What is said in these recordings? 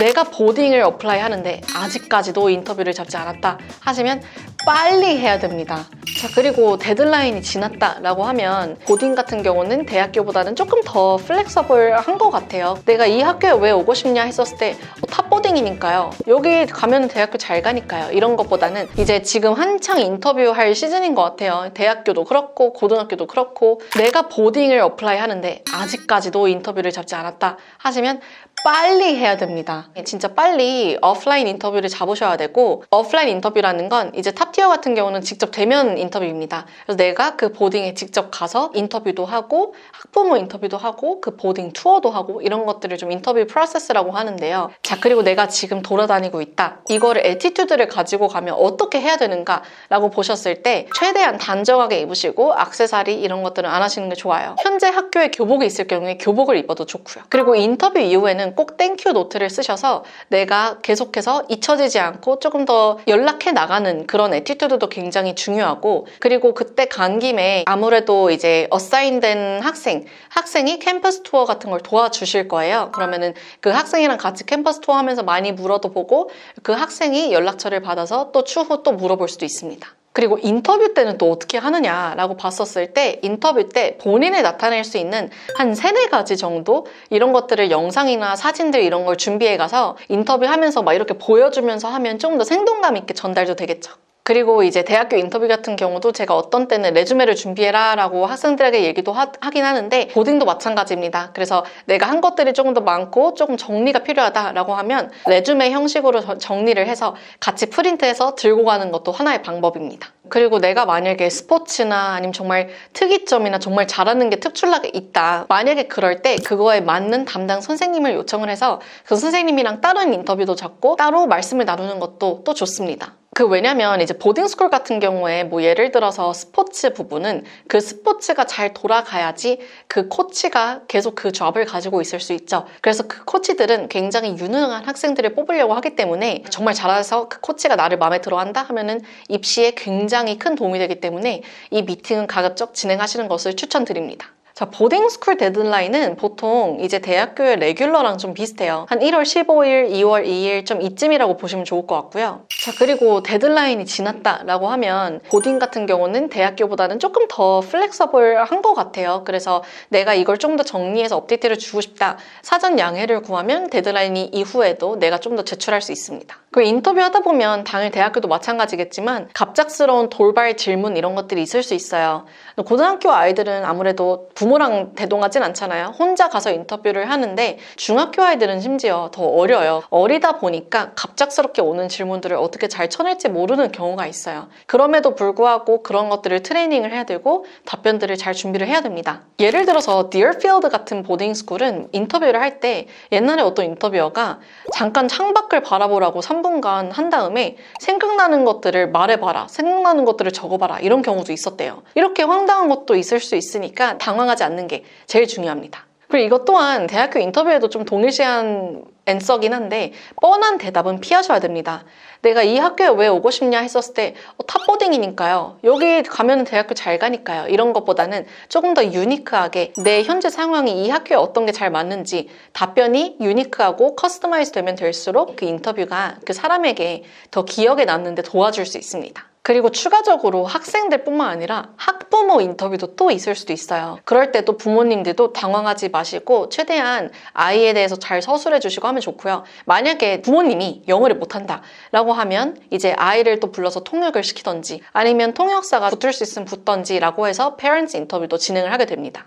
내가 보딩을 어플라이 하는데 아직까지도 인터뷰를 잡지 않았다 하시면 빨리 해야 됩니다. 자, 그리고 데드라인이 지났다라고 하면 보딩 같은 경우는 대학교보다는 조금 더 플렉서블한 것 같아요. 내가 이 학교에 왜 오고 싶냐 했었을 때 탑보딩이니까요. 여기 가면 대학교 잘 가니까요. 이런 것보다는 이제 지금 한창 인터뷰할 시즌인 것 같아요. 대학교도 그렇고 고등학교도 그렇고 내가 보딩을 어플라이 하는데 아직까지도 인터뷰를 잡지 않았다 하시면 빨리 해야 됩니다. 진짜 빨리 오프라인 인터뷰를 잡으셔야 되고, 오프라인 인터뷰라는 건 이제 탑티어 같은 경우는 직접 대면 인터뷰입니다. 그래서 내가 그 보딩에 직접 가서 인터뷰도 하고 학부모 인터뷰도 하고 그 보딩 투어도 하고 이런 것들을 좀 인터뷰 프로세스라고 하는데요. 자, 그리고 내가 지금 돌아다니고 있다. 이거를 애티튜드를 가지고 가면 어떻게 해야 되는가 라고 보셨을 때 최대한 단정하게 입으시고 액세서리 이런 것들은 안 하시는 게 좋아요. 현재 학교에 교복이 있을 경우에 교복을 입어도 좋고요. 그리고 인터뷰 이후에는 꼭 땡큐 노트를 쓰셔서 내가 계속해서 잊혀지지 않고 조금 더 연락해 나가는 그런 애티튜드도 굉장히 중요하고, 그리고 그때 간 김에 아무래도 이제 어사인된 학생이 캠퍼스 투어 같은 걸 도와주실 거예요. 그러면은 그 학생이랑 같이 캠퍼스 투어 하면서 많이 물어도 보고 그 학생이 연락처를 받아서 또 추후 또 물어볼 수도 있습니다. 그리고 인터뷰 때는 또 어떻게 하느냐라고 봤었을 때 인터뷰 때 본인을 나타낼 수 있는 한 3-4가지 정도 이런 것들을 영상이나 사진들 이런 걸 준비해 가서 인터뷰하면서 막 이렇게 보여주면서 하면 좀 더 생동감 있게 전달도 되겠죠. 그리고 이제 대학교 인터뷰 같은 경우도 제가 어떤 때는 레주메를 준비해라 라고 학생들에게 얘기도 하긴 하는데 보딩도 마찬가지입니다. 그래서 내가 한 것들이 조금 더 많고 조금 정리가 필요하다라고 하면 레주메 형식으로 정리를 해서 같이 프린트해서 들고 가는 것도 하나의 방법입니다. 그리고 내가 만약에 스포츠나 아니면 정말 특이점이나 정말 잘하는 게 특출나게 있다. 만약에 그럴 때 그거에 맞는 담당 선생님을 요청을 해서 그 선생님이랑 다른 인터뷰도 잡고 따로 말씀을 나누는 것도 또 좋습니다. 왜냐면 이제 보딩스쿨 같은 경우에 뭐 예를 들어서 스포츠 부분은 그 스포츠가 잘 돌아가야지 그 코치가 계속 그 잡을 가지고 있을 수 있죠. 그래서 그 코치들은 굉장히 유능한 학생들을 뽑으려고 하기 때문에 정말 잘해서 그 코치가 나를 마음에 들어 한다 하면은 입시에 굉장히 큰 도움이 되기 때문에 이 미팅은 가급적 진행하시는 것을 추천드립니다. 자, 보딩스쿨 데드라인은 보통 이제 대학교의 레귤러랑 좀 비슷해요. 한 1월 15일, 2월 2일 좀 이쯤이라고 보시면 좋을 것 같고요. 자, 그리고 데드라인이 지났다라고 하면 보딩 같은 경우는 대학교보다는 조금 더 플렉서블한 것 같아요. 그래서 내가 이걸 좀 더 정리해서 업데이트를 주고 싶다. 사전 양해를 구하면 데드라인이 이후에도 내가 좀 더 제출할 수 있습니다. 그리고 인터뷰하다 보면 당일 대학교도 마찬가지겠지만 갑작스러운 돌발 질문 이런 것들이 있을 수 있어요. 고등학교 아이들은 아무래도 부모랑 대동하진 않잖아요. 혼자 가서 인터뷰를 하는데 중학교 아이들은 심지어 더 어려요. 어리다 보니까 갑작스럽게 오는 질문들을 어떻게 잘 쳐낼지 모르는 경우가 있어요. 그럼에도 불구하고 그런 것들을 트레이닝을 해야 되고 답변들을 잘 준비를 해야 됩니다. 예를 들어서 디어필드 같은 보딩스쿨은 인터뷰를 할 때 옛날에 어떤 인터뷰어가 잠깐 창밖을 바라보라고 3분간 한 다음에 생각나는 것들을 말해봐라, 생각나는 것들을 적어봐라 이런 경우도 있었대요. 이렇게 황당한 것도 있을 수 있으니까 당황하지 않는 게 제일 중요합니다. 그리고 이것 또한 대학교 인터뷰에도 좀 동일시한 앤서긴 한데 뻔한 대답은 피하셔야 됩니다. 내가 이 학교에 왜 오고 싶냐 했었을 때 탑보딩이니까요. 여기 가면 대학교 잘 가니까요. 이런 것보다는 조금 더 유니크하게 내 현재 상황이 이 학교에 어떤 게 잘 맞는지 답변이 유니크하고 커스터마이즈 되면 될수록 그 인터뷰가 그 사람에게 더 기억에 남는 데 도와줄 수 있습니다. 그리고 추가적으로 학생들뿐만 아니라 학부모 인터뷰도 또 있을 수도 있어요. 그럴 때도 부모님들도 당황하지 마시고 최대한 아이에 대해서 잘 서술해 주시고 하면 좋고요. 만약에 부모님이 영어를 못한다 라고 하면 이제 아이를 또 불러서 통역을 시키던지 아니면 통역사가 붙을 수 있으면 붙던지 라고 해서 페런츠 인터뷰도 진행을 하게 됩니다.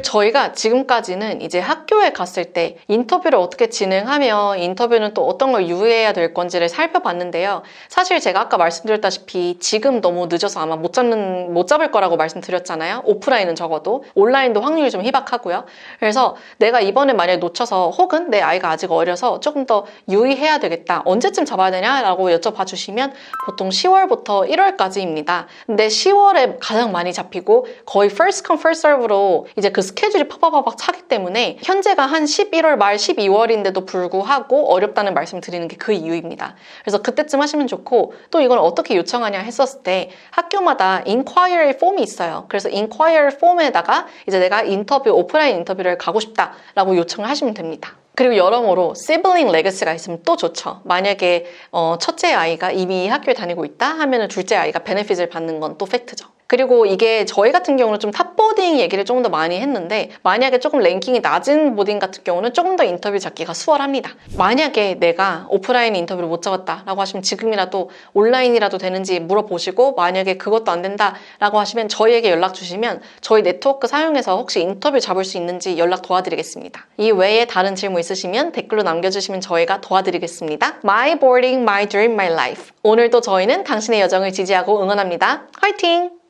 저희가 지금까지는 이제 학교에 갔을 때 인터뷰를 어떻게 진행하며 인터뷰는 또 어떤 걸 유의해야 될 건지를 살펴봤는데요. 사실 제가 아까 말씀드렸다시피 지금 너무 늦어서 아마 못 잡을 거라고 말씀드렸잖아요. 오프라인은 적어도 온라인도 확률이 좀 희박하고요. 그래서 내가 이번에 만약에 놓쳐서 혹은 내 아이가 아직 어려서 조금 더 유의해야 되겠다. 언제쯤 잡아야 되냐라고 여쭤봐 주시면 보통 10월부터 1월까지입니다. 근데 10월에 가장 많이 잡히고 거의 first come first serve로 이제 그 스케줄이 파바바박 차기 때문에 현재가 한 11월 말 12월인데도 불구하고 어렵다는 말씀을 드리는 게 그 이유입니다. 그래서 그때쯤 하시면 좋고 또 이걸 어떻게 요청하냐 했었을 때 학교마다 inquiry 폼이 있어요. 그래서 inquiry 폼에다가 이제 내가 오프라인 인터뷰를 가고 싶다라고 요청을 하시면 됩니다. 그리고 여러모로 sibling legacy가 있으면 또 좋죠. 만약에 첫째 아이가 이미 학교에 다니고 있다 하면은 둘째 아이가 베네핏을 받는 건 또 팩트죠. 그리고 이게 저희 같은 경우는 좀 탑보딩 얘기를 조금 더 많이 했는데 만약에 조금 랭킹이 낮은 보딩 같은 경우는 조금 더 인터뷰 잡기가 수월합니다. 만약에 내가 오프라인 인터뷰를 못 잡았다라고 하시면 지금이라도 온라인이라도 되는지 물어보시고 만약에 그것도 안 된다라고 하시면 저희에게 연락 주시면 저희 네트워크 사용해서 혹시 인터뷰 잡을 수 있는지 연락 도와드리겠습니다. 이 외에 다른 질문 있으시면 댓글로 남겨주시면 저희가 도와드리겠습니다. My boarding, my dream, my life. 오늘도 저희는 당신의 여정을 지지하고 응원합니다. 화이팅!